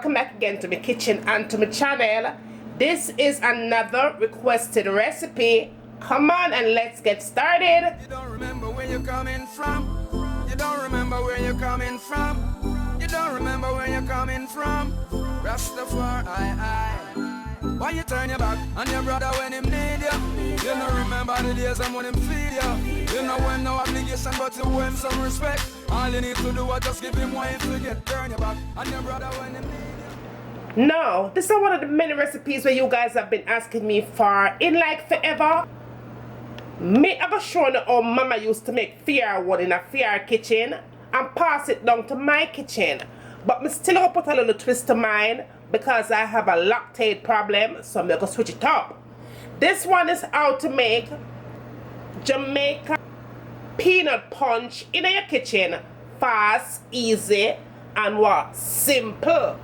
welcome back again to my kitchen and to my channel. This is another requested recipe. Come on and let's get started. You don't remember where you're coming from. You don't remember where you're coming from. You don't remember where you're coming from. Rastafari, why you turn your back on your brother when him need you? You don't remember the days and when him feed you. You know when no obligation but to owe him some respect. All you need to do is just give him one to get turn your back on your brother when him need you. No, this is one of the many recipes where you guys have been asking me for in like forever. Me I go show you how mama used to make fair one in a fair kitchen and pass it down to my kitchen. But me still gonna put a little twist to mine because I have a lactate problem, so I'm gonna switch it up. This one is how to make Jamaican peanut punch in your kitchen. Fast, easy, and what? Simple.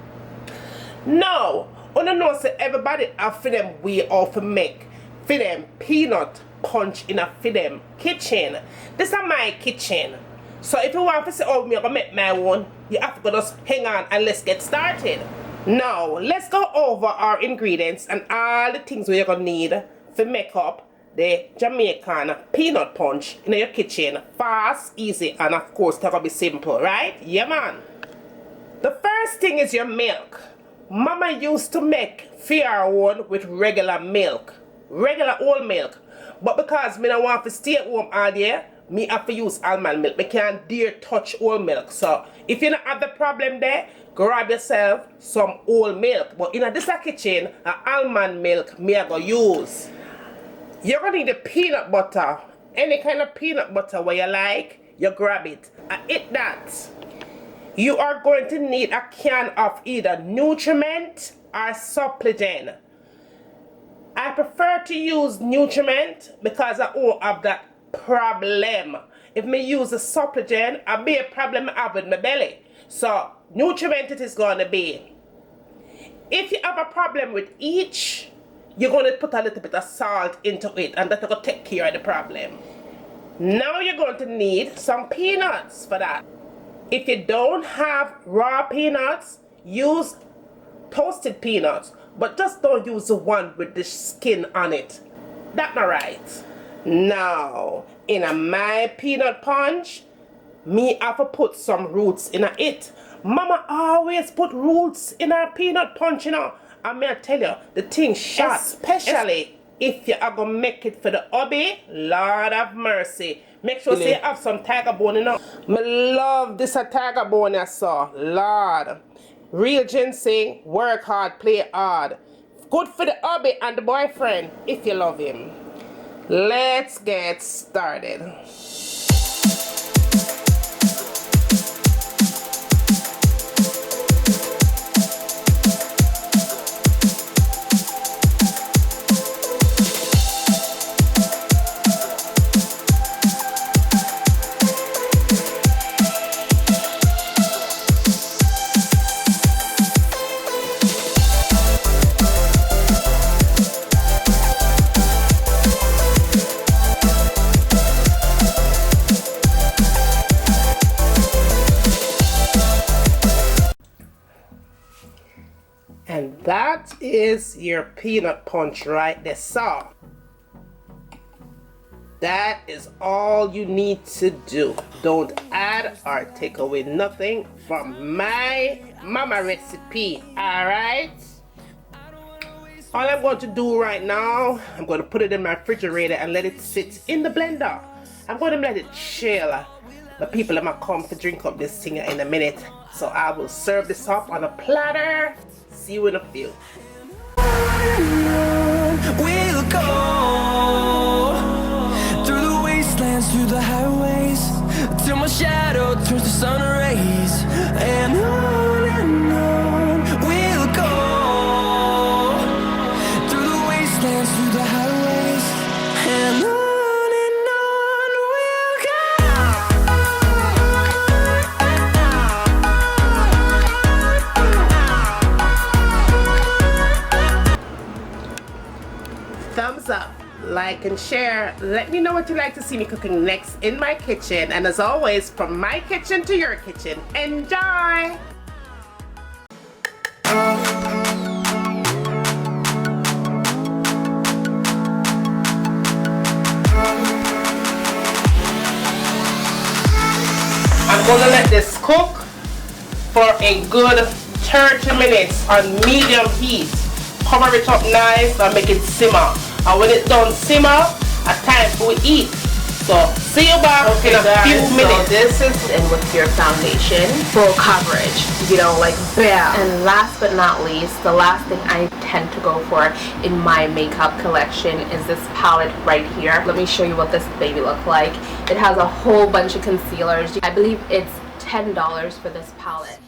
Now, I know say everybody have for them way how to make for them peanut punch in a for them kitchen. This is my kitchen. So if you want to see how I'm gonna make my own, you have to just hang on and let's get started. Now, let's go over our ingredients and all the things we're gonna need to make up the Jamaican peanut punch in your kitchen. Fast, easy, and of course, it's gonna be simple, right? Yeah, man. The first thing is your milk. Mama used to make fair one with regular milk, regular whole milk. But because me don't want to stay at home all day, me have to use almond milk. Me can't dare touch whole milk. So if you don't have the problem there, grab yourself some whole milk. But in this kitchen, almond milk me I go use. You're gonna need the peanut butter. Any kind of peanut butter where you like, you grab it and eat that. You are going to need a can of either NUTARMENT or supplement. I prefer to use NUTARMENT because I won't have that problem. If me use a supplement, I'll be a problem I have with my belly. So NUTARMENT it is going to be. If you have a problem with each, you're going to put a little bit of salt into it and that will take care of the problem. Now you're going to need some peanuts for that. If you don't have raw peanuts, use toasted peanuts. But just don't use the one with the skin on it. That's not right. Now, in my peanut punch, me have to put some roots in it. Mama always put roots in her peanut punch, you know. And me I tell you, the thing shot. Especially if you are going to make it for the hubby, Lord have mercy. Make sure you have some tiger bone, you know. Me love this a tiger bone I saw. Lord. Real ginseng, work hard, play hard. Good for the hubby and the boyfriend if you love him. Let's get started. And that is your peanut punch right there. So that is all you need to do. Don't add or take away nothing from my mama recipe. Alright? All I'm going to do right now, I'm going to put it in my refrigerator and let it sit in the blender. I'm going to let it chill. The people are going to come to drink up this thing in a minute. So I will serve this up on a platter. See you in a few. We'll go through the wastelands, through the highways, till my shadow turns to sun rays. And on we'll go through the wastelands, through the highways, and on. Thumbs up, like and share. Let me know what you'd like to see me cooking next in my kitchen. And as always, from my kitchen to your kitchen, enjoy! gonna let this cook for a good 30 minutes on medium heat. Cover it up nice and make it simmer. And when it's done simmer, a time for we eat. So see you back in a few minutes. So this is in with your foundation, full coverage, you know, like bam. And last but not least, the last thing I tend to go for in my makeup collection is this palette right here. Let me show you what this baby looks like. It has a whole bunch of concealers. I believe it's $10 for this palette.